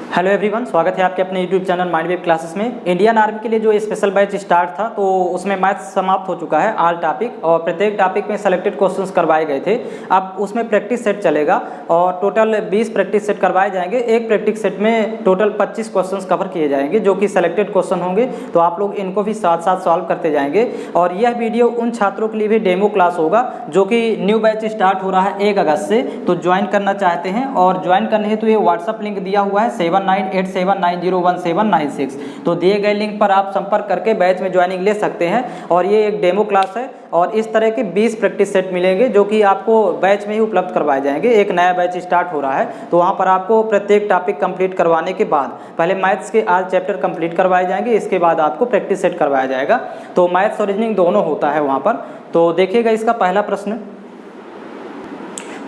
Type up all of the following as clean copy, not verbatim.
Hello everyone, स्वागत है आपके अपने YouTube channel mind wave classes में। इंडियन आर्मी के लिए जो स्पेशल बैच स्टार्ट था तो उसमें मैथ्स समाप्त हो चुका है, ऑल टॉपिक, और प्रत्येक टॉपिक में सेलेक्टेड क्वेश्चंस करवाए गए थे। अब उसमें प्रैक्टिस सेट चलेगा और टोटल 20 प्रैक्टिस सेट करवाए जाएंगे। एक प्रैक्टिस सेट में टोटल 25 क्वेश्चंस कवर किए जाएंगे जो कि सेलेक्टेड क्वेश्चन होंगे, तो आप लोग इनको भी साथ साथ सॉल्व करते जाएंगे। और यह वीडियो उन छात्रों के लिए भी डेमो क्लास होगा जो कि न्यू बैच स्टार्ट हो रहा है 1 अगस्त से, तो ज्वाइन करना चाहते हैं। और ज्वाइन करने हेतु ये व्हाट्सअप लिंक दिया हुआ है 7987901796। तो दिए गए लिंक पर आप संपर्क करके बैच में ज्वाइनिंग ले सकते हैं। और ये एक डेमो क्लास है और इस तरह के 20 प्रैक्टिस सेट मिलेंगे जो कि आपको बैच में ही उपलब्ध करवाए जाएंगे। एक नया बैच स्टार्ट हो रहा है तो वहाँ पर आपको प्रत्येक टॉपिक कंप्लीट करवाने के बाद पहले मैथ्स के आज चैप्टर कंप्लीट करवाए जाएंगे, इसके बाद आपको प्रैक्टिस सेट करवाया जाएगा। तो मैथ्स और रीजनिंग दोनों होता है वहाँ पर। तो देखिएगा इसका पहला प्रश्न।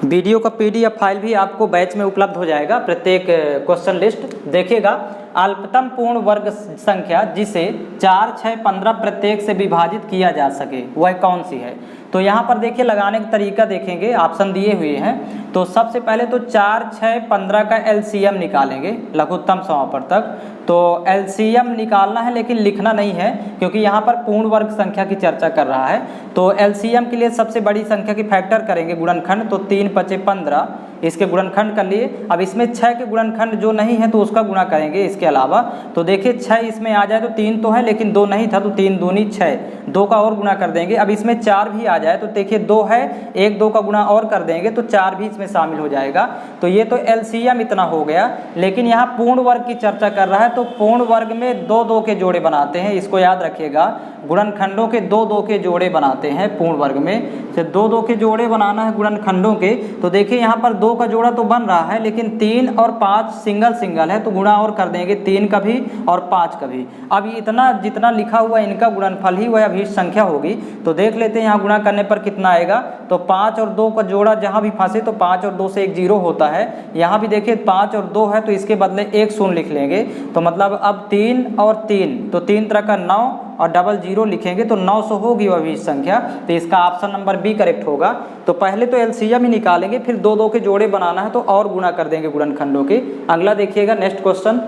वीडियो का PDF फाइल भी आपको बैच में उपलब्ध हो जाएगा, प्रत्येक क्वेश्चन लिस्ट देखिएगा। अल्पतम पूर्ण वर्ग संख्या जिसे 4, 6, 15 प्रत्येक से विभाजित किया जा सके वह कौन सी है। तो यहाँ पर देखिए लगाने का तरीका देखेंगे, ऑप्शन दिए हुए हैं। तो सबसे पहले तो 4, 6, 15 का LCM निकालेंगे, लघुत्तम समापवर्तक। तो LCM निकालना है लेकिन लिखना नहीं है क्योंकि यहाँ पर पूर्ण वर्ग संख्या की चर्चा कर रहा है। तो LCM के लिए सबसे बड़ी संख्या की फैक्टर करेंगे गुणनखंड, तो 3, 5, 15 इसके गुणनखंड कर लिए। अब इसमें 6 के गुणनखंड जो नहीं है तो उसका गुणा करेंगे इसके अलावा। तो देखिए 6 इसमें आ जाए तो 3 तो है लेकिन 2 नहीं था, तो 3 दूनी 6, 2 का और गुणा कर देंगे। अब इसमें 4 भी आ जाए तो देखिए 2 है, 1 2 का गुणा और कर देंगे तो 4 भी इसमें शामिल हो जाएगा। तो ये तो LCM इतना हो गया। लेकिन यहाँ पूर्ण वर्ग की चर्चा कर रहा है तो पूर्ण वर्ग में 2 2 के जोड़े बनाते हैं, इसको याद रखिएगा। गुणनखंडों के 2 2 के जोड़े बनाते हैं पूर्ण वर्ग में। तो 2 2 के जोड़े बनाना है गुणनखंडों के। तो देखिए यहाँ पर 2 का जोड़ा तो बन रहा है लेकिन 3 और 5 सिंगल सिंगल है तो गुणा और कर देंगे, 3 का भी और 5 का भी। अब इतना जितना लिखा हुआ इनका गुणनफल ही वह अभीष्ट संख्या होगी। तो देख लेते हैं यहाँ गुणा करने पर कितना आएगा। तो 5 और 2 का जोड़ा जहाँ भी फंसे तो 5 और 2 से एक 0 होता है। यहाँ भी देखिए 5 और 2 है तो इसके बदले एक शून्य लिख लेंगे। तो मतलब अब 3 और 3 तो 3 तरह का 9 और डबल 0 लिखेंगे तो 900 होगी वह अभीष्ट संख्या। तो इसका ऑप्शन नंबर बी करेक्ट होगा। तो पहले तो LCM ही निकालेंगे, फिर 2 2 के जोड़े बनाना है तो और गुणा कर देंगे गुणनखंडों के। अगला देखिएगा नेक्स्ट क्वेश्चन।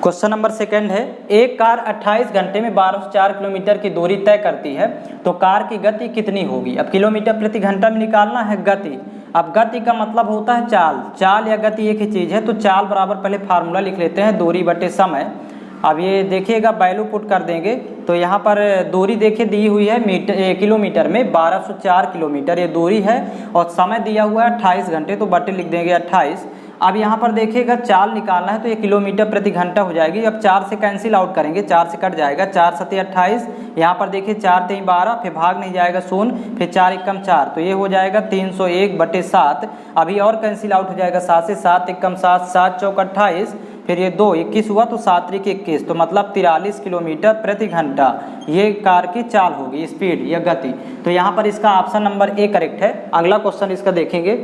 क्वेश्चन नंबर 2 है, एक कार 28 घंटे में 1204 किलोमीटर की दूरी तय करती है तो कार की गति कितनी होगी। अब किलोमीटर प्रति घंटा में निकालना है गति। अब गति का मतलब होता है चाल, चाल या गति एक ही चीज़ है। तो चाल बराबर पहले फार्मूला लिख लेते हैं, दूरी बटे समय। अब ये देखिएगा वैल्यू पुट कर देंगे तो यहाँ पर दूरी देखिए दी हुई है किलोमीटर में 1204 किलोमीटर ये दूरी है और समय दिया हुआ है 28 घंटे, तो बटे लिख देंगे 28। अब यहाँ पर देखिएगा चाल निकालना है तो ये किलोमीटर प्रति घंटा हो जाएगी। अब 4 से कैंसिल आउट करेंगे, 4 से कट जाएगा, 4 सत्ते 28। यहाँ पर देखिए 4 3 12, फिर भाग नहीं जाएगा 0, फिर 4 एकम 4, तो ये हो जाएगा 301/7। अभी और कैंसिल आउट हो जाएगा 7 से, 7 एकम 7, 7 चौक 28, फिर ये 2 21 हुआ तो 7 त्रिक 21, तो मतलब 43 किलोमीटर प्रति घंटा ये कार की चाल होगी, स्पीड या गति। तो यहाँ पर इसका ऑप्शन नंबर ए करेक्ट है। अगला क्वेश्चन इसका देखेंगे।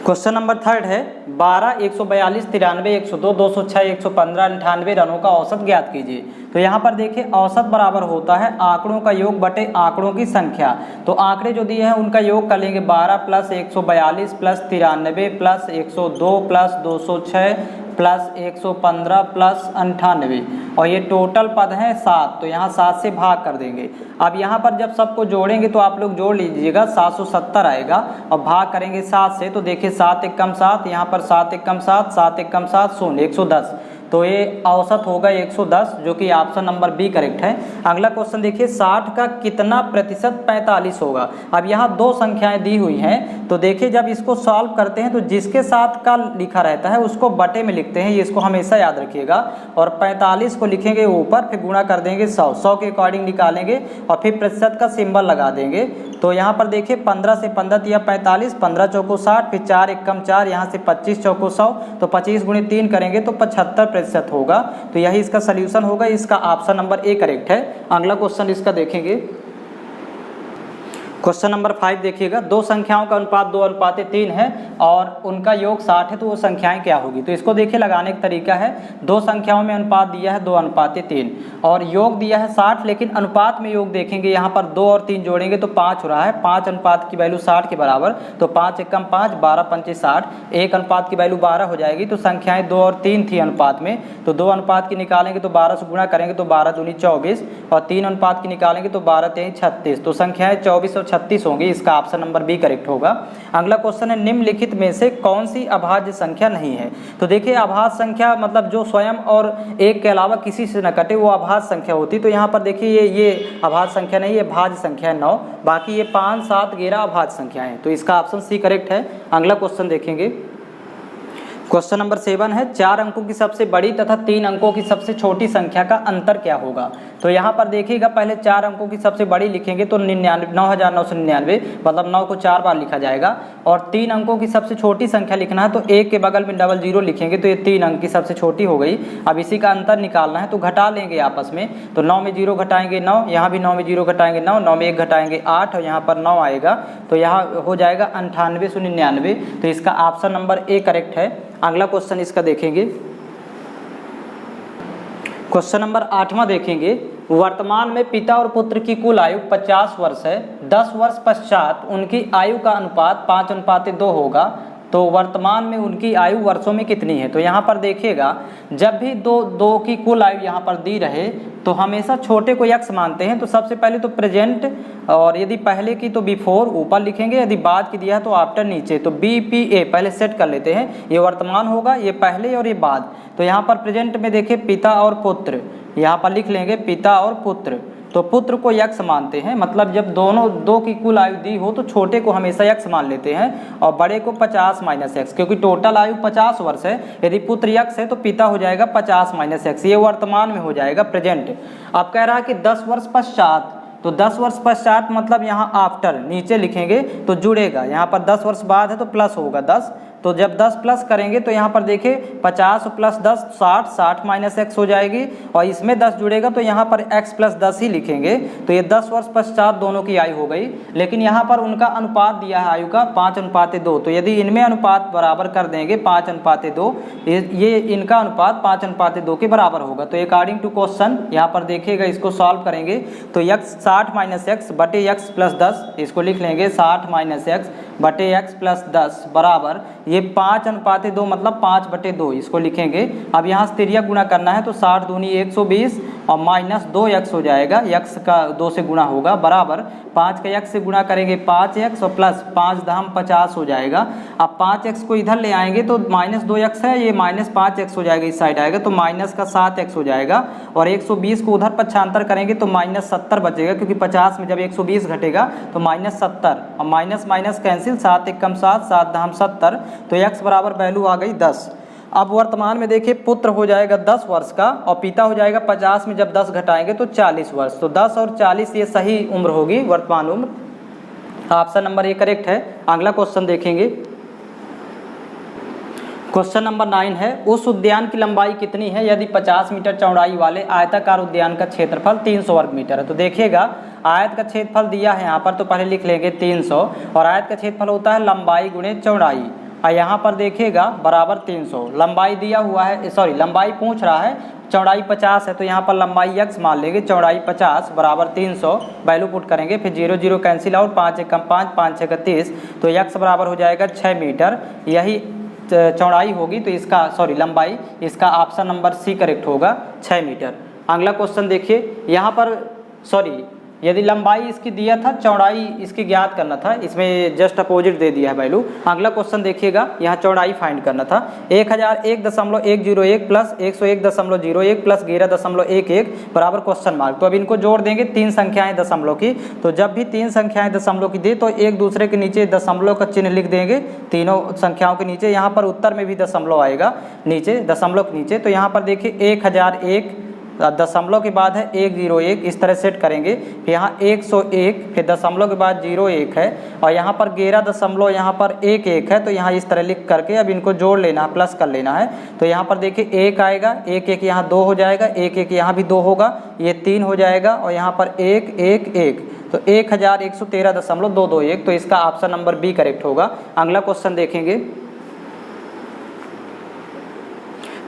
क्वेश्चन नंबर 3 है, 12, 142, 93, 102, 206, 115, 98 रनों का औसत ज्ञात कीजिए। तो यहाँ पर देखिए औसत बराबर होता है आंकड़ों का योग बटे आंकड़ों की संख्या। तो आंकड़े जो दिए हैं उनका योग कर लेंगे, 12 + 142 + 93 + 102 + 206 + 115 + 98, और ये टोटल पद हैं 7। तो यहाँ 7 से भाग कर देंगे। अब यहाँ पर जब सबको जोड़ेंगे तो आप लोग जोड़ लीजिएगा, 770 आएगा और भाग करेंगे 7 से। तो देखिए 7 एकम 7, यहाँ पर 7 एकम 7, 7 एकम 7 0, 110। तो ये औसत होगा 110 जो कि ऑप्शन नंबर बी करेक्ट है। अगला क्वेश्चन देखिए, 60 का कितना प्रतिशत 45 होगा। अब यहाँ 2 संख्याएं दी हुई हैं तो देखिए जब इसको सॉल्व करते हैं तो जिसके साथ का लिखा रहता है उसको बटे में लिखते हैं, ये इसको हमेशा याद रखिएगा। और 45 को लिखेंगे ऊपर, फिर गुणा कर देंगे 100, 100 के अकॉर्डिंग निकालेंगे और फिर प्रतिशत का सिंबल लगा देंगे। तो यहाँ पर देखिए 15 से 15 या 45, 15 चौको 60, फिर 4 एकम 4, यहाँ से 25 चौको 100, तो 25 × 3 करेंगे तो 75% होगा। तो यही इसका सल्यूशन होगा। इसका ऑप्शन नंबर ए करेक्ट है। अगला क्वेश्चन इसका देखेंगे। क्वेश्चन नंबर 5 देखिएगा, दो संख्याओं का अनुपात 2:3 है और उनका योग 60 है, तो वो संख्याएं क्या होगी। तो इसको देखिए लगाने का तरीका है, दो संख्याओं में अनुपात दिया है 2:3 और योग दिया है 60, लेकिन अनुपात में योग देखेंगे यहाँ पर 2 और 3 जोड़ेंगे तो 5 हो रहा है, 5 अनुपात की वैल्यू 60 के बराबर, तो 5 एकम 5, 12 पंचे 60, 1 अनुपात की वैल्यू 12 हो जाएगी। तो संख्याएं 2 और 3 थी अनुपात में, तो 2 अनुपात की निकालेंगे तो 12 से गुणा करेंगे तो 12 दूनी 24 और 3 अनुपात की निकालेंगे तो 12 3 36, तो संख्याएं 24 और 36 होंगी। इसका ऑप्शन नंबर बी करेक्ट होगा। अगला क्वेश्चन है, निम्नलिखित में से कौन सी अभाज्य संख्या नहीं है। तो देखिए अभाज्य संख्या मतलब जो स्वयं और एक के अलावा किसी से न कटे वो अभाज्य संख्या होती। तो यहाँ पर देखिए ये अभाज्य संख्या नहीं, ये भाज्य संख्या है 9, बाकी ये 5 7 11 अभाज्य संख्याएं हैं। तो इसका ऑप्शन सी करेक्ट है। अगला क्वेश्चन देखेंगे, क्वेश्चन नंबर 7 है, 4 अंकों की सबसे बड़ी तथा 3 अंकों की सबसे छोटी संख्या का अंतर क्या होगा। तो यहाँ पर देखिएगा, पहले 4 अंकों की सबसे बड़ी लिखेंगे तो 9999 मतलब 9 को 4 बार लिखा जाएगा, और 3 अंकों की सबसे छोटी संख्या लिखना है तो 1 के बगल में 00 लिखेंगे तो ये 3 अंक की सबसे छोटी हो गई। अब इसी का अंतर निकालना है तो घटा लेंगे आपस में, तो 9 में 0 घटाएंगे 9, यहाँ भी 9 में 0 घटाएंगे 9, 9 में 1 घटाएंगे 8 और यहाँ पर 9 आएगा, तो यहाँ हो जाएगा 9899। तो इसका ऑप्शन नंबर ए करेक्ट है। अगला क्वेश्चन इसका देखेंगे, क्वेश्चन नंबर 8वां देखेंगे, वर्तमान में पिता और पुत्र की कुल आयु 50 वर्ष है, 10 वर्ष पश्चात उनकी आयु का अनुपात 5:2 होगा, तो वर्तमान में उनकी आयु वर्षों में कितनी है। तो यहाँ पर देखिएगा, जब भी दो की कुल आयु यहाँ पर दी रहे तो हमेशा छोटे को यक्स मानते हैं। तो सबसे पहले तो प्रेजेंट, और यदि पहले की तो बिफोर ऊपर लिखेंगे, यदि बाद की दिया है तो आफ्टर नीचे, तो BPA पहले सेट कर लेते हैं। ये वर्तमान होगा, ये पहले और ये बाद। तो यहाँ पर प्रेजेंट में देखिए पिता और पुत्र, यहाँ पर लिख लेंगे पिता और पुत्र, तो पुत्र को यक्स मानते हैं, मतलब जब दोनों दो की कुल आयु दी हो तो छोटे को हमेशा यक्स मान लेते हैं और बड़े को 50 माइनस एक्स, क्योंकि टोटल आयु 50 वर्ष है। यदि पुत्र यक्स है तो पिता हो जाएगा 50 माइनस एक्स, ये वर्तमान में हो जाएगा प्रेजेंट। अब कह रहा है कि 10 वर्ष पश्चात, तो 10 वर्ष पश्चात मतलब यहाँ आफ्टर नीचे लिखेंगे तो जुड़ेगा, यहाँ पर 10 वर्ष बाद है तो प्लस होगा 10, तो जब 10 प्लस करेंगे तो यहाँ पर देखिए 50 प्लस 10 60, 60 माइनस एक्स हो जाएगी, और इसमें 10 जुड़ेगा तो यहाँ पर x प्लस 10 ही लिखेंगे। तो ये 10 वर्ष पश्चात दोनों की आयु हो गई, लेकिन यहाँ पर उनका अनुपात दिया है आयु का 5:2, तो यदि इनमें अनुपात बराबर कर देंगे 5:2, ये इनका अनुपात 5:2 के बराबर होगा। तो अकॉर्डिंग टू क्वेश्चन यहाँ पर देखिएगा, इसको सॉल्व करेंगे तो x 60 माइनस एक्स बटे x प्लस 10, इसको लिख लेंगे 60 माइनस एक्स बटे x प्लस 10 बराबर ये 5:2 मतलब 5/2, इसको लिखेंगे। अब यहाँ से तिर्यक गुणा करना है तो 60 दूनी 120 और माइनस 2x हो जाएगा, x का 2 से गुणा होगा, बराबर 5 का x से गुणा करेंगे 5x और प्लस 5 दहम 50 हो जाएगा। अब 5x को इधर ले आएंगे तो माइनस 2x है, ये माइनस 5x हो जाएगा, इस साइड आएगा तो माइनस का 7x हो जाएगा, और 120 को उधर पक्षांतर करेंगे तो माइनस 70 बचेगा, क्योंकि 50 में जब 120 घटेगा तो माइनस 70 और माइनस माइनस कैंसिल, 7 एकम 7, 7 दहम 70, तो x बराबर वैल्यू आ गई 10। अब वर्तमान में देखिए पुत्र हो जाएगा 10 वर्ष का और पिता हो जाएगा 50 में जब 10 घटाएंगे तो 40 वर्ष, तो 10 और 40 ये सही उम्र होगी, वर्तमान उम्र। ऑप्शन नंबर ए करेक्ट है। अगला क्वेश्चन देखेंगे, क्वेश्चन नंबर 9 है, उस उद्यान की लंबाई कितनी है यदि 50 मीटर चौड़ाई वाले आयताकार उद्यान का क्षेत्रफल 300 वर्ग मीटर है। तो देखिएगा आयत का क्षेत्रफल दिया है यहाँ पर, तो पहले लिख लेंगे 300, और आयत का क्षेत्रफल होता है लंबाई गुणे चौड़ाई, और यहाँ पर देखिएगा बराबर 300, लंबाई दिया हुआ है, सॉरी लंबाई पूछ रहा है, चौड़ाई 50 है तो यहाँ पर लंबाई x मान लेंगे, चौड़ाई 50 बराबर 300, वैल्यू पुट करेंगे, फिर 0 0 कैंसिल आउट, 5 एकम 5, 5 6 30, तो x बराबर हो जाएगा 6 मीटर, यही चौड़ाई होगी, तो इसका सॉरी लंबाई, इसका ऑप्शन नंबर सी करेक्ट होगा 6 मीटर। अगला क्वेश्चन देखिए, यहाँ पर सॉरी यदि लंबाई इसकी दिया था, चौड़ाई इसकी ज्ञात करना था, इसमें जस्ट अपोजिट दे दिया है वैल्यू। अगला क्वेश्चन देखिएगा, यहाँ चौड़ाई फाइंड करना था, 1001.101 प्लस 101.01 प्लस 11.11 बराबर क्वेश्चन मार्क। तो अब इनको जोड़ देंगे, 3 संख्याएं दशमलव की, तो जब भी 3 संख्याएं दशमलव की दे तो एक दूसरे के नीचे दशमलव का चिन्ह लिख देंगे, तीनों संख्याओं के नीचे। यहाँ पर उत्तर में भी दशमलव आएगा नीचे, दशमलव के नीचे, तो यहाँ पर देखिए 1001 दशमलव के बाद है 101, इस तरह सेट करेंगे, फिर यहाँ 101, फिर दशमलव के बाद 01 है, और यहाँ पर 11 दशमलव यहाँ पर 11 है, तो यहाँ इस तरह लिख करके अब इनको जोड़ लेना है, प्लस कर लेना है। तो यहाँ पर देखिए 1 आएगा, 1 1 यहाँ 2 हो जाएगा, 1 1 यहाँ भी 2 होगा, ये 3 हो जाएगा, और यहाँ पर 1 1 1, तो 1113.221, तो इसका ऑप्शन नंबर बी करेक्ट होगा। अगला क्वेश्चन देखेंगे,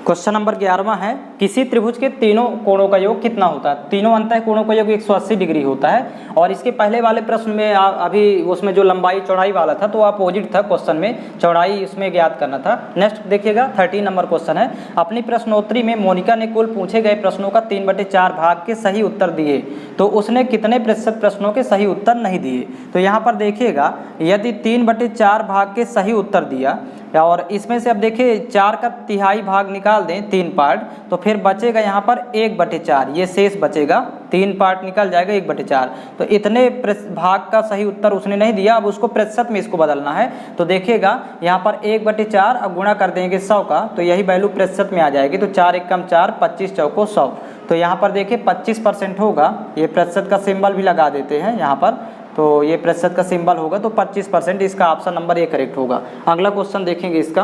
क्वेश्चन नंबर 11वां है, किसी त्रिभुज के तीनों कोणों का योग कितना होता है? तीनों अंतः कोणों का योग 180 डिग्री होता है। और इसके पहले वाले प्रश्न में अभी उसमें जो लंबाई चौड़ाई वाला था तो अपोजिट था, क्वेश्चन में चौड़ाई इसमें ज्ञात करना था। नेक्स्ट देखिएगा 13 नंबर क्वेश्चन है, अपनी प्रश्नोत्तरी में मोनिका ने कुल पूछे गए प्रश्नों का 3/4 भाग के सही उत्तर दिए, तो उसने कितने प्रतिशत प्रश्नों के सही उत्तर नहीं दिए? तो यहाँ पर देखिएगा, यदि 3/4 भाग के सही उत्तर दिया और इसमें से अब देखिए 4 का तिहाई भाग निकाल दें, 3 पार्ट, तो फिर बचेगा यहाँ पर 1/4, ये शेष बचेगा, 3 पार्ट निकल जाएगा 1/4। तो इतने भाग का सही उत्तर उसने नहीं दिया, अब उसको प्रतिशत में इसको बदलना है। तो देखिएगा यहाँ पर 1/4 अब गुणा कर देंगे 100 का, तो यही वैल्यू प्रतिशत में आ जाएगी। तो 4 एकम 4, 25 चौको 100, तो यहाँ पर देखिए 25% होगा। ये प्रतिशत का सिंबल भी लगा देते हैं यहाँ पर, तो ये प्रतिशत का सिंबल होगा, तो 25%, इसका ऑप्शन नंबर ए करेक्ट होगा। अगला क्वेश्चन देखेंगे इसका,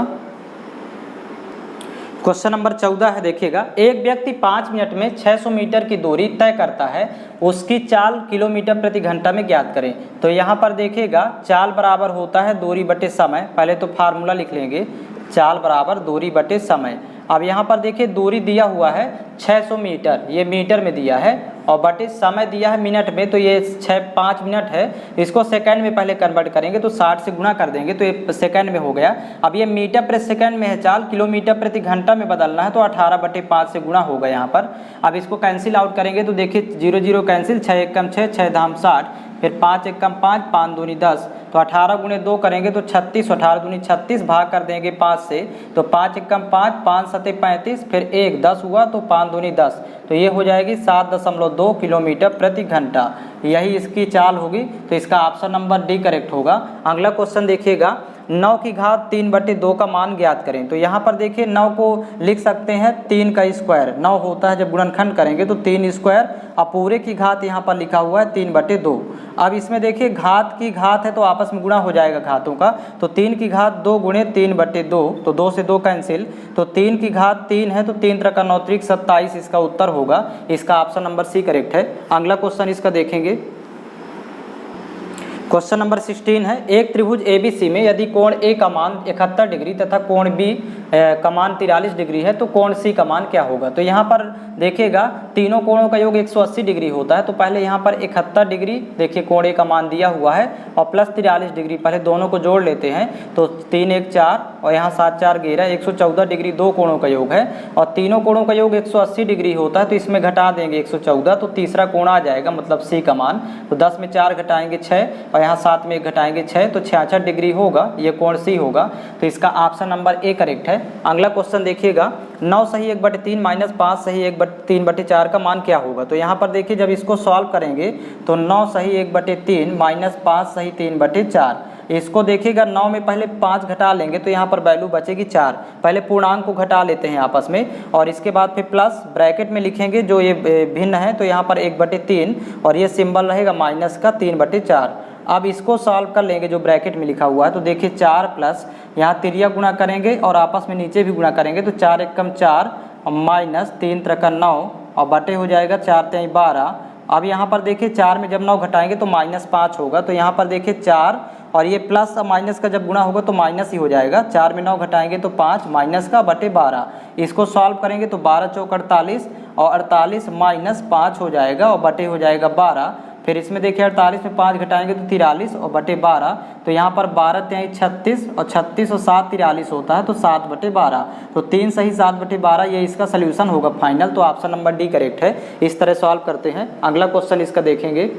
क्वेश्चन नंबर 14 है, देखिएगा, एक व्यक्ति 5 मिनट में 600 मीटर की दूरी तय करता है, उसकी चाल किलोमीटर प्रति घंटा में ज्ञात करें। तो यहाँ पर देखिएगा चाल बराबर होता है दूरी बटे समय, पहले तो फार्मूला लिख लेंगे, चाल बराबर दूरी बटे समय। अब यहाँ पर देखिए दूरी दिया हुआ है 600 मीटर, ये मीटर में दिया है, और बटे समय दिया है मिनट में, तो ये 5 मिनट है, इसको सेकंड में पहले कन्वर्ट करेंगे तो 60 से गुणा कर देंगे तो ये सेकंड में हो गया। अब ये मीटर प्रति सेकंड में है चाल, किलोमीटर प्रति घंटा में बदलना है, तो 18/5 से गुणा होगा यहाँ पर। अब इसको कैंसिल आउट करेंगे तो देखिए 0 0 कैंसिल, 6 एकम 6, 6 धाम 60, फिर 5 एकम 5, 5 दूनी 10, तो 18 गुणे 2 करेंगे तो 36, 18 दूनी 36, भाग कर देंगे 5 से, तो 5 एकम 5, 5 सते 35, फिर 1 10 हुआ, तो 5 दूनी 10, तो ये हो जाएगी 7.2 किलोमीटर प्रति घंटा, यही इसकी चाल होगी। तो इसका ऑप्शन नंबर डी करेक्ट होगा। अगला क्वेश्चन देखिएगा, 9 की घात 3/2 का मान ज्ञात करें। तो यहाँ पर देखिए 9 को लिख सकते हैं 3 का स्क्वायर, 9 होता है जब गुणनखंड करेंगे तो 3 स्क्वायर, अब पूरे की घात यहाँ पर लिखा हुआ है 3/2। अब इसमें देखिए घात की घात है तो आपस में गुणा हो जाएगा घातों का, तो 3 की घात 2 गुणे 3/2, तो 2 से 2 कैंसिल, तो 3 की घात 3 है, तो 3 3 का 9 त्रिक 27 इसका उत्तर होगा। इसका ऑप्शन नंबर सी करेक्ट है। अगला क्वेश्चन इसका देखेंगे, क्वेश्चन नंबर 16 है, एक त्रिभुज ABC में यदि कोण A का मान 71 डिग्री तथा कोण B का मान 43 डिग्री है, तो कोण C का मान क्या होगा? तो यहाँ पर देखिएगा तीनों कोणों का योग 180 डिग्री होता है, तो पहले यहाँ पर 71 डिग्री देखिए कोण A का मान दिया हुआ है, और प्लस 43 डिग्री, पहले दोनों को जोड़ लेते हैं, तो 3 1 4 और यहाँ 7 4 11, 114 डिग्री दो कोणों का योग है, और तीनों कोणों का योग 180 डिग्री होता है, तो इसमें घटा देंगे 114, तो तीसरा कोण आ जाएगा, मतलब C का मान। तो 10 में 4 घटाएंगे 6, और यहाँ 7 में 1 घटाएंगे 6, तो 66 डिग्री होगा, ये कोण C होगा। तो इसका ऑप्शन नंबर ए करेक्ट है। अगला क्वेश्चन देखिएगा, 9 सही 1/3 माइनस 5 सही 3/4 का मान क्या होगा? तो यहाँ पर देखिए जब इसको सॉल्व करेंगे तो 9 सही 1/3 माइनस 5 सही 3/4, इसको देखिएगा 9 में पहले 5 घटा लेंगे तो यहाँ पर वैल्यू बचेगी 4, पहले पूर्णांक को घटा लेते हैं आपस में, और इसके बाद फिर प्लस ब्रैकेट में लिखेंगे जो ये भिन्न है, तो यहाँ पर 1/3 और ये सिंबल रहेगा माइनस का 3/4। अब इसको सॉल्व कर लेंगे जो ब्रैकेट में लिखा हुआ है, तो देखिए 4 प्लस यहाँ तिरिया गुणा करेंगे और आपस में नीचे भी गुणा करेंगे, तो 4 एकम 4 और माइनस 3 त्रिका 9 और बटे हो जाएगा 4 3 12। अब यहाँ पर देखिए 4 में जब 9 घटाएंगे तो -5 होगा, तो यहाँ पर देखिए 4 और ये प्लस और माइनस का जब गुणा होगा तो माइनस ही हो जाएगा, 4 में 9 घटाएंगे तो 5 माइनस का बटे 12, इसको सॉल्व करेंगे तो 12 चौक 48 और 48 माइनस 5 हो जाएगा और बटे हो जाएगा 12। फिर इसमें देखिए 48 में 5 घटाएंगे तो 43 और बटे 12, तो यहाँ पर 12 3 36 और 36 और 7 43 होता है, तो 7/12, तो 3 सही 7/12, ये इसका सोल्यूशन होगा फाइनल। तो ऑप्शन नंबर डी करेक्ट है। इस तरह सॉल्व करते हैं। अगला क्वेश्चन इसका देखेंगे,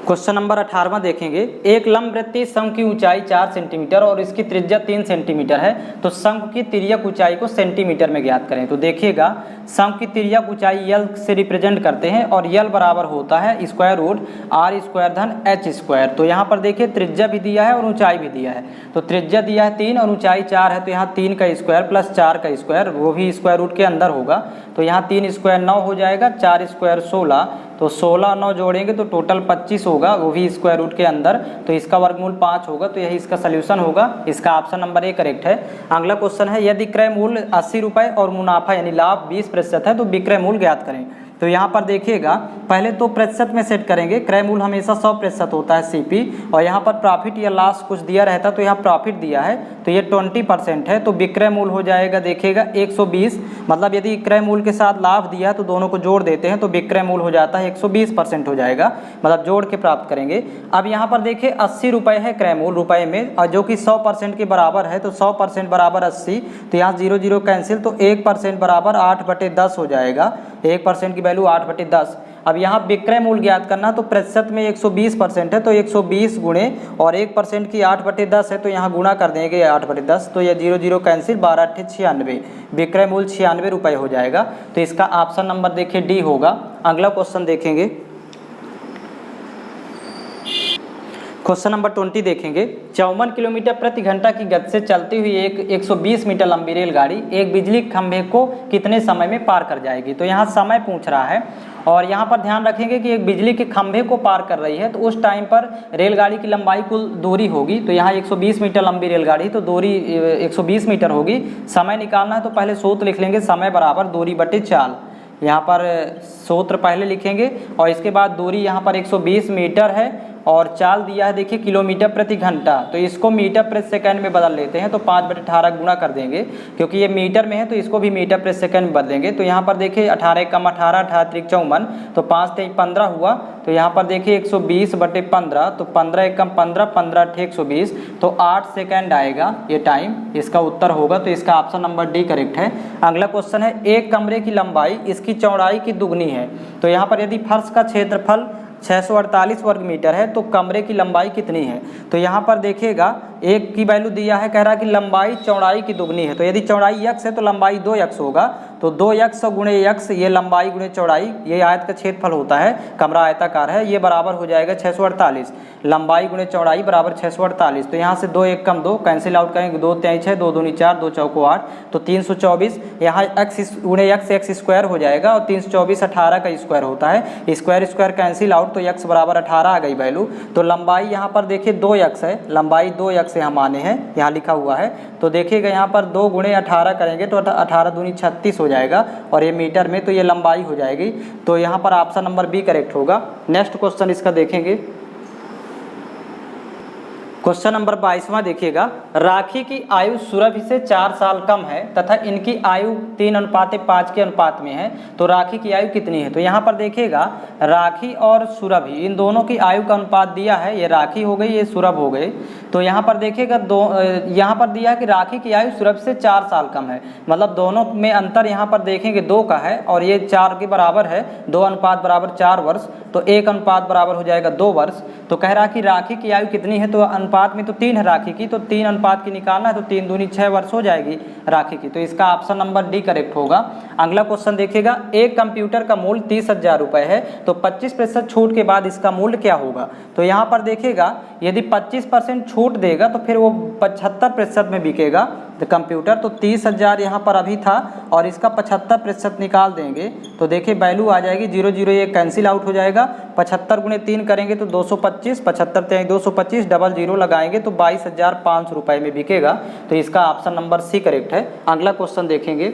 क्वेश्चन नंबर 18वां देखेंगे, एक लंबवृत्तीय शंकु की ऊंचाई 4 सेंटीमीटर और इसकी त्रिज्या 3 सेंटीमीटर है, तो शंकु की तिर्यक ऊंचाई को सेंटीमीटर में ज्ञात करें। तो देखिएगा शंकु की तिर्यक ऊंचाई यल से रिप्रेजेंट करते हैं और यल बराबर होता है स्क्वायर रूट r स्क्वायर धन h स्क्वायर। तो यहाँ पर देखिए त्रिज्या भी दिया है और ऊंचाई भी दिया है, तो त्रिज्या दिया है 3 और ऊंचाई 4 है, तो यहाँ 3 का स्क्वायर प्लस 4 का स्क्वायर, वो भी स्क्वायर रूट के अंदर होगा, तो यहाँ 3 स्क्वायर 9 हो जाएगा, 4 स्क्वायर 16, तो 16 9 जोड़ेंगे तो टोटल 25 होगा, वो भी स्क्वायर रूट के अंदर, तो इसका वर्गमूल 5 होगा, तो यही इसका सोल्यूशन होगा। इसका ऑप्शन नंबर ए करेक्ट है। अगला क्वेश्चन है, यदि क्रय मूल्य 80 रुपये और मुनाफा यानी लाभ 20% है तो विक्रय मूल्य ज्ञात करें। तो यहाँ पर देखिएगा पहले तो प्रतिशत में सेट करेंगे, क्रय मूल्य हमेशा 100% होता है CP, और यहाँ पर प्रॉफिट या लॉस कुछ दिया रहता तो यहाँ प्रॉफिट दिया है तो ये 20% है, तो विक्रय मूल्य हो जाएगा देखिएगा 120, मतलब यदि क्रय मूल्य के साथ लाभ दिया है तो दोनों को जोड़ देते हैं तो विक्रय मूल्य हो जाता है 120% हो जाएगा, मतलब जोड़ के प्राप्त करेंगे। अब यहाँ पर देखिए 80 रुपये है क्रय मूल्य रुपये में, और जो कि 100% के बराबर है, तो 100% बराबर 80, तो यहाँ 0 0 कैंसिल, तो 1% बराबर 8/10 हो जाएगा, 1% की वैल्यू 8/10। अब यहाँ विक्रय मूल्य ज्ञात करना, तो प्रतिशत में 120% है तो 120 गुणे और 1% की 8/10 है तो यहाँ गुणा कर देंगे 8/10, तो ये 0 0 कैंसिल, 12 8 96, विक्रय मूल्य 96 रुपये हो जाएगा। तो इसका ऑप्शन नंबर देखिए डी होगा। अगला क्वेश्चन देखेंगे, क्वेश्चन नंबर 20 देखेंगे। 54 किलोमीटर प्रति घंटा की गति से चलती हुई एक 120 मीटर लंबी रेलगाड़ी एक बिजली खंभे को कितने समय में पार कर जाएगी। तो यहाँ समय पूछ रहा है, और यहाँ पर ध्यान रखेंगे कि एक बिजली के खंभे को पार कर रही है तो उस टाइम पर रेलगाड़ी की लंबाई कुल दूरी होगी, तो यहाँ 120 मीटर लंबी रेलगाड़ी तो दूरी 120 मीटर होगी। समय निकालना है तो पहले सूत्र लिख लेंगे, समय बराबर दूरी बटे चाल, यहाँ पर सूत्र पहले लिखेंगे और इसके बाद दूरी यहाँ पर 120 मीटर है और चाल दिया है देखिए किलोमीटर प्रति घंटा, तो इसको मीटर प्रति सेकंड में बदल लेते हैं, तो 5/18 गुणा कर देंगे, क्योंकि ये मीटर में है तो इसको भी मीटर प्रति सेकंड में बदलेंगे। तो यहाँ पर देखिए 18 कम 18, 18 त्रिक 54, तो 5 3 15 हुआ, तो यहाँ पर देखिए 120/15, तो 15 1 कम 15, 15 8 120, तो 8 सेकंड आएगा ये टाइम, इसका उत्तर होगा। तो इसका ऑप्शन नंबर डी करेक्ट है। अगला क्वेश्चन है, एक कमरे की लंबाई इसकी चौड़ाई की दुगनी है। तो यहाँ पर यदि फर्श का क्षेत्रफल 648 वर्ग मीटर है तो कमरे की लंबाई कितनी है। तो यहाँ पर देखिएगा एक की वैल्यू दिया है, कह रहा है कि लंबाई चौड़ाई की दुगनी है, तो यदि चौड़ाई x है तो लंबाई 2x होगा, तो 2x गुणे x, ये लंबाई गुणे चौड़ाई, ये आयत का क्षेत्रफल होता है, कमरा आयताकार है, ये बराबर हो जाएगा 648, लंबाई गुणे चौड़ाई बराबर 648। तो यहाँ से 2 1 कम 2 कैंसिल आउट करेंगे, 2 3 6, 2 दूनी 4, 2 चौको 8, तो 324, यहाँ x गुणे x स्क्वायर हो जाएगा, और 324 18 का स्क्वायर होता है, स्क्वायर स्क्वायर कैंसिल आउट, तो x बराबर 18 आ गई वैल्यू। तो लंबाई यहाँ पर देखिए 2x है, लंबाई 2x से हम माने हैं, यहाँ लिखा हुआ है, तो देखिएगा यहाँ पर 2 गुणे 18 करेंगे तो 18 दूनी 36 हो जाएगा, और ये मीटर में, तो ये लंबाई हो जाएगी। तो यहाँ पर ऑप्शन नंबर बी करेक्ट होगा। नेक्स्ट क्वेश्चन इसका देखेंगे, क्वेश्चन नंबर 22वां देखिएगा। राखी की आयु सुरभि से 4 साल कम है तथा इनकी आयु 3:5 के अनुपात में है, तो राखी की आयु कितनी है। तो यहाँ पर देखिएगा राखी और सुरभि इन दोनों की आयु का अनुपात दिया है, ये राखी हो गई, ये सुरभ हो गए। तो यहाँ पर देखिएगा यहाँ पर दिया है कि राखी की आयु सुरभि से 4 साल कम है, मतलब दोनों में अंतर यहाँ पर देखेंगे 2 का है, और ये 4 के बराबर है, 2 अनुपात बराबर 4 वर्ष, तो 1 अनुपात बराबर हो जाएगा 2 वर्ष। तो कह रहा है कि राखी की आयु कितनी है, तो अनुपात में तो 3 है राखी की, तो 3 अनुपात की निकालना है, तो 3 दूनी 6 वर्ष हो जाएगी राखी की। तो इसका ऑप्शन नंबर डी करेक्ट होगा। अगला क्वेश्चन देखिएगा, एक कंप्यूटर का मूल्य 30,000 रुपये है, तो 25% छूट के बाद इसका मूल्य क्या होगा। तो यहाँ पर देखिएगा यदि 25% छूट देगा तो फिर वो 75% में बिकेगा तो कंप्यूटर, तो 30,000 यहाँ पर अभी था और इसका 75% निकाल देंगे, तो देखिए वैल्यू आ जाएगी 0 0, ये कैंसिल आउट हो जाएगा, 75 गुणे 3 करेंगे तो 225, 75 3 225, डबल 0 लगाएंगे तो 22,500 रुपये में बिकेगा। तो इसका ऑप्शन नंबर सी करेक्ट है। अगला क्वेश्चन देखेंगे,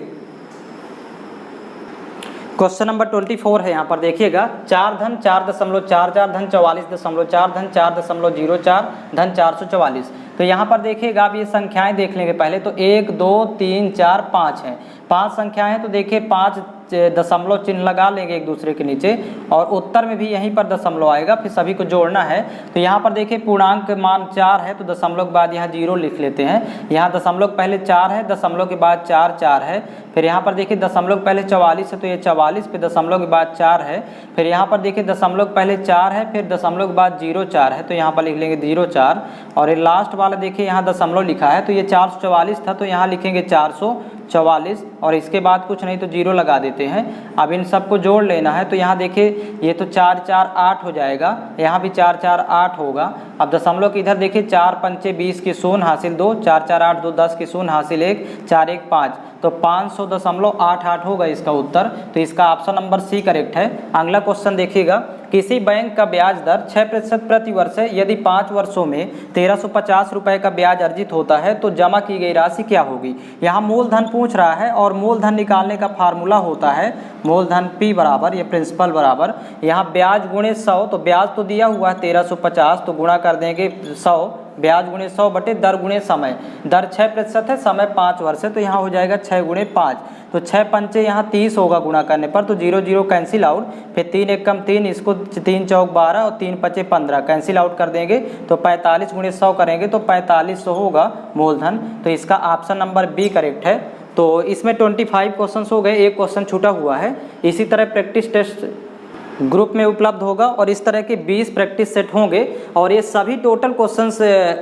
क्वेश्चन नंबर 24 है, यहाँ पर देखिएगा 4 धन 4.44 धन 44.4 धन 4.04 धन 444। तो यहाँ पर देखिएगा आप ये संख्याएं देख लेंगे पहले, तो 1 2 3 4 5 हैं, 5 संख्याएं हैं, तो देखिए 5 दशमलव चिन्ह लगा लेंगे एक दूसरे के नीचे, और उत्तर में भी यहीं पर दशमलव आएगा, फिर सभी को जोड़ना है। तो यहाँ पर देखिए पूर्णांक मान 4 है, तो दशमलव के बाद यहाँ 0 लिख लेते हैं, यहाँ दशमलव पहले 4 है, दशमलव के बाद 4 4 है, फिर यहाँ पर देखिए दशमलव पहले 44 है, तो ये 44, फिर दशमलव के बाद 4 है, फिर यहाँ पर देखिए दशमलव पहले 4 है, फिर दशमलव के बाद 0 4 है, तो यहाँ पर लिख लेंगे 0 4, और ये लास्ट वाला देखिए यहाँ दशमलव लिखा है, तो ये 444 था, तो यहाँ लिखेंगे 444, और इसके बाद कुछ नहीं तो 0 लगा देते हैं। अब इन सबको जोड़ लेना है, तो यहाँ देखिए ये तो 4 4 8 हो जाएगा, यहाँ भी 4 4 8 होगा। अब दशमलव की इधर देखिए 4 पंचे 20 की शून्य हासिल 2, 4 4 8 2 10 की शून्य हासिल 1, 4 1 5, तो 500.88 होगा इसका उत्तर। तो इसका ऑप्शन नंबर सी करेक्ट है। अगला क्वेश्चन देखिएगा, किसी बैंक का ब्याज दर 6% प्रति वर्ष है, यदि 5 वर्षों में 1350 रुपये का ब्याज अर्जित होता है तो जमा की गई राशि क्या होगी। यहाँ मूलधन पूछ रहा है और मूलधन निकालने का फार्मूला होता है मूलधन P बराबर, ये प्रिंसिपल बराबर यहाँ ब्याज गुणे 100, तो ब्याज तो दिया हुआ है 1350, तो गुणा कर देंगे 100, ब्याज गुणे 100 बटे दर गुणे समय, दर 6% है, समय 5 वर्ष है, तो यहाँ हो जाएगा 6 गुणे 5, तो 6 पंचे यहाँ 30 होगा गुणा करने पर, तो 0 0 कैंसिल आउट, फिर 3 एक कम 3, इसको 3 चौक 12 और 3 पचे 15 कैंसिल आउट कर देंगे, तो 45 गुणे 100 करेंगे तो 4500 होगा मूलधन। तो इसका ऑप्शन नंबर बी करेक्ट है। तो इसमें 25 क्वेश्चंस हो गए, एक क्वेश्चन छूटा हुआ है। इसी तरह प्रैक्टिस टेस्ट ग्रुप में उपलब्ध होगा और इस तरह के 20 प्रैक्टिस सेट होंगे और ये सभी टोटल क्वेश्चंस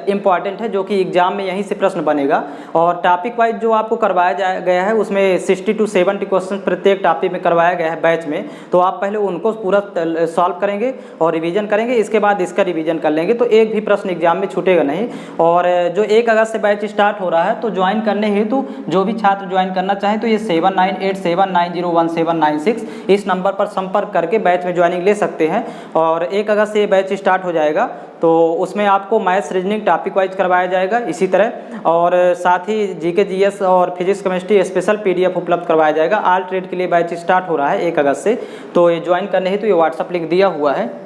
इंपॉर्टेंट है जो कि एग्जाम में यहीं से प्रश्न बनेगा। और टॉपिक वाइज जो आपको करवाया गया है उसमें 60 to 70 क्वेश्चन प्रत्येक टॉपिक में करवाया गया है बैच में, तो आप पहले उनको पूरा सॉल्व करेंगे और रिवीजन करेंगे, इसके बाद इसका रिवीजन कर लेंगे तो एक भी प्रश्न एग्जाम में छूटेगा नहीं। और जो 1 अगस्त से बैच स्टार्ट हो रहा है तो ज्वाइन करने हेतु जो भी छात्र ज्वाइन करना चाहें तो ये 7987901796 इस नंबर पर संपर्क करके बैच में ज्वाइनिंग ले सकते हैं। और 1 अगस्त से ये बैच स्टार्ट हो जाएगा तो उसमें आपको मैथ्स रीजनिंग टॉपिक वाइज करवाया जाएगा इसी तरह, और साथ ही जीके जीएस और फिजिक्स केमिस्ट्री स्पेशल पीडीएफ उपलब्ध करवाया जाएगा। ऑल ट्रेड के लिए बैच स्टार्ट हो रहा है 1 अगस्त से, तो ये ज्वाइन करने हेतु ये व्हाट्सअप लिंक दिया हुआ है।